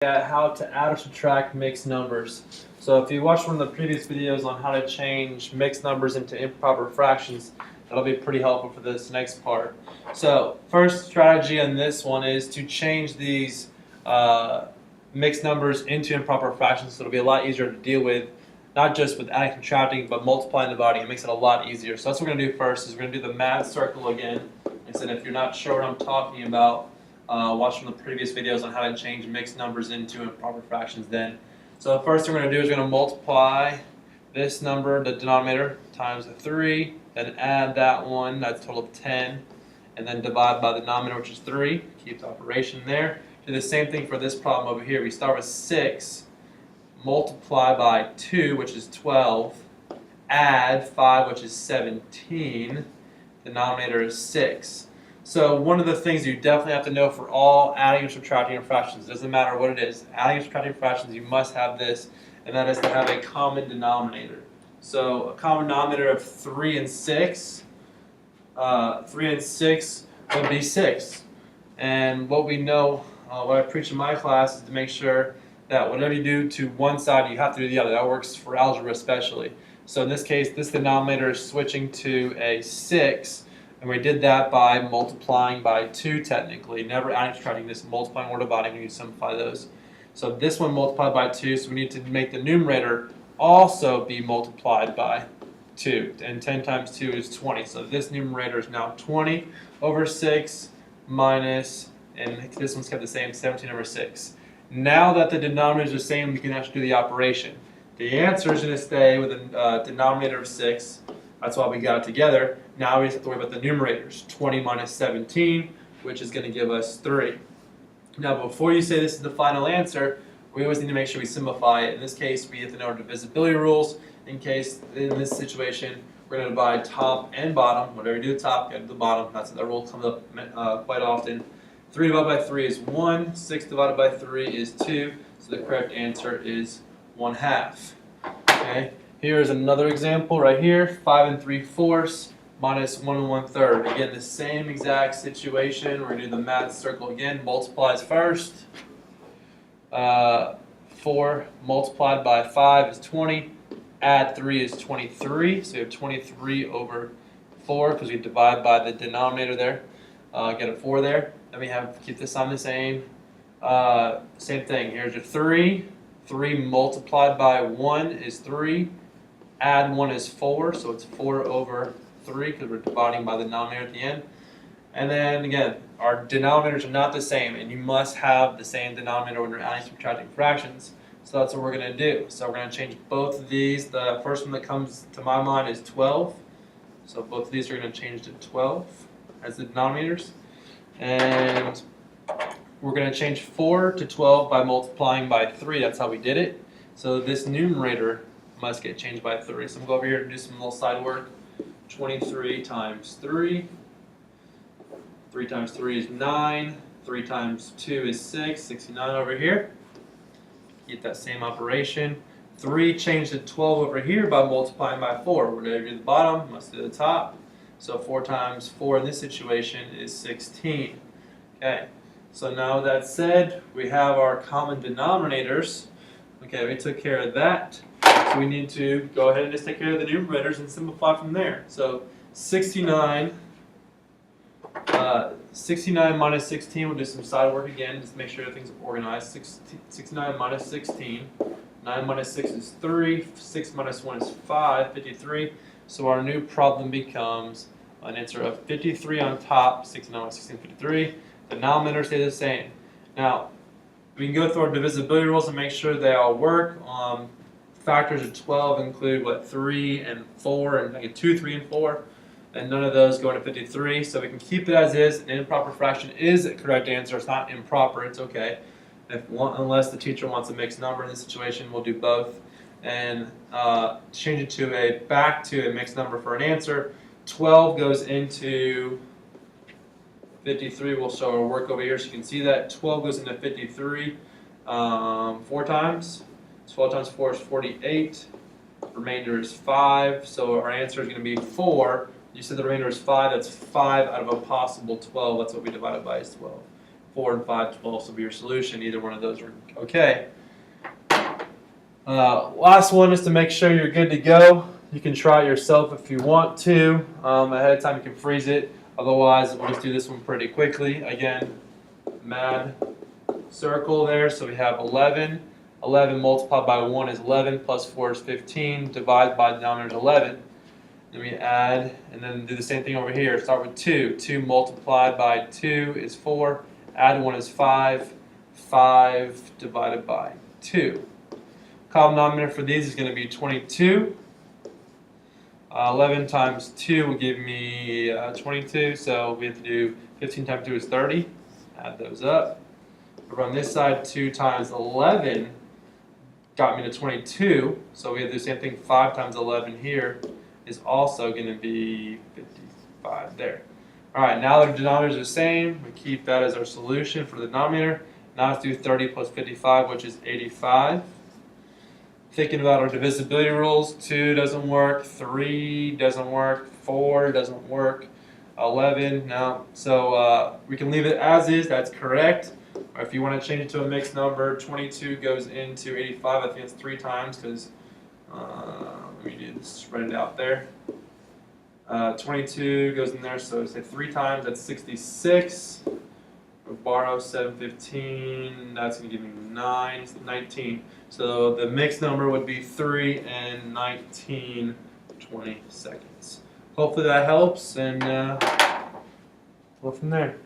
At how to add or subtract mixed numbers. So if you watched one of the previous videos on how to change mixed numbers into improper fractions, that'll be pretty helpful for this next part. So first strategy on this one is to change these mixed numbers into improper fractions, so it'll be a lot easier to deal with, not just with adding, subtracting, but multiplying, dividing. It makes it a lot easier. So that's what we're going to do first, is we're going to do the math circle again. And so if you're not sure what I'm talking about, watch from the previous videos on how to change mixed numbers into improper fractions then. So the first thing we're going to do is we're going to multiply this number, the denominator, times the 3, then add that one, that's a total of 10, and then divide by the denominator, which is 3. Keep the operation there. Do the same thing for this problem over here. We start with 6, multiply by 2, which is 12, add 5, which is 17, denominator is 6. So one of the things you definitely have to know for all adding or subtracting of fractions, doesn't matter what it is, adding or subtracting fractions, you must have this, and that is to have a common denominator. So a common denominator of 3 and 6, 3 and 6 would be 6. And what we know, what I preach in my class, is to make sure that whatever you do to one side, you have to do the other. That works for algebra especially. So in this case, this denominator is switching to a 6, and we did that by multiplying by 2 technically. Never adding, subtracting, this multiplying or dividing, we need to simplify those. So this one multiplied by 2, so we need to make the numerator also be multiplied by 2. And 10 times 2 is 20. So this numerator is now 20 over 6 minus, and this one's kept the same, 17 over 6. Now that the denominator is the same, we can actually do the operation. The answer is going to stay with a denominator of 6. That's why we got it together. Now we just have to worry about the numerators. 20 minus 17, which is going to give us 3. Now before you say this is the final answer, we always need to make sure we simplify it. In this case, we have to know our divisibility rules. In case, in this situation, we're going to divide top and bottom. Whatever you do at the top, you do the bottom. That's that rule comes up quite often. 3 divided by 3 is 1. 6 divided by 3 is 2. So the correct answer is 1/2. Okay. Here's another example right here. 5 3/4 minus 1 1/3. Again, the same exact situation. We're going to do the math circle again. Multiplies first. 4 multiplied by 5 is 20. Add 3 is 23. So we have 23 over 4 because we divide by the denominator there. Get a 4 there. Then we have, keep this on the same. Same thing. Here's your 3. 3 multiplied by 1 is 3. Add 1 is 4, so it's 4 over 3 because we're dividing by the denominator at the end. And then again, our denominators are not the same, and you must have the same denominator when you're adding and subtracting fractions. So that's what we're going to do. So we're going to change both of these. The first one that comes to my mind is 12. So both of these are going to change to 12 as the denominators. And we're going to change 4 to 12 by multiplying by 3. That's how we did it. So this numerator must get changed by 3. So I'm going to go over here and do some little side work. 23 times 3. 3 times 3 is 9. 3 times 2 is 6. 69 over here. Keep that same operation. 3 changed to 12 over here by multiplying by 4. We're going to do the bottom, must do the top. So 4 times 4 in this situation is 16. Okay. So now with that said, we have our common denominators. Okay, we took care of that. So we need to go ahead and just take care of the numerators and simplify from there. So 69 minus 16, we'll do some side work again, just to make sure everything's organized. 69 minus 16, 9 minus 6 is 3, 6 minus 1 is 5, 53. So our new problem becomes an answer of 53 on top, 69 minus 16, 53. The denominators stay the same. Now, we can go through our divisibility rules and make sure they all work. Factors of 12 include, 3 and 4, and 2, 3, and 4. And none of those go into 53. So we can keep it as is. An improper fraction is a correct answer. It's not improper. It's okay. Unless the teacher wants a mixed number in this situation, we'll do both. And change it back to a mixed number for an answer. 12 goes into 53. We'll show our work over here so you can see that. 12 goes into 53 4 times. 12 times 4 is 48. Remainder is 5. So our answer is going to be 4. You said the remainder is 5. That's 5 out of a possible 12. That's what we divided by is 12. 4 and 5/12 will be your solution. Either one of those are okay. Last one is to make sure you're good to go. You can try it yourself if you want to. Ahead of time, you can freeze it. Otherwise, we'll just do this one pretty quickly. Again, mad circle there. So we have 11. 11 multiplied by 1 is 11, plus 4 is 15. Divide by the denominator is 11. Then we add, and then do the same thing over here. Start with 2. 2 multiplied by 2 is 4. Add 1 is 5. 5 divided by 2. Common denominator for these is going to be 22. 11 times 2 will give me 22, so we have to do 15 times 2 is 30. Add those up. Over on this side, 2 times 11 got me to 22, so we have to do the same thing. 5 times 11 here is also going to be 55 there. All right, now the denominators are the same. We keep that as our solution for the denominator. Now let's do 30 plus 55, which is 85. Thinking about our divisibility rules, 2 doesn't work, 3 doesn't work, 4 doesn't work, 11, no. So we can leave it as is, that's correct. Or if you want to change it to a mixed number, 22 goes into 85. I think it's 3 times because let me just write it out there. 22 goes in there, so say 3 times, that's 66. We'll borrow 715, that's going to give me 19. So the mixed number would be 3 and 19 20 seconds. Hopefully that helps, and go from there.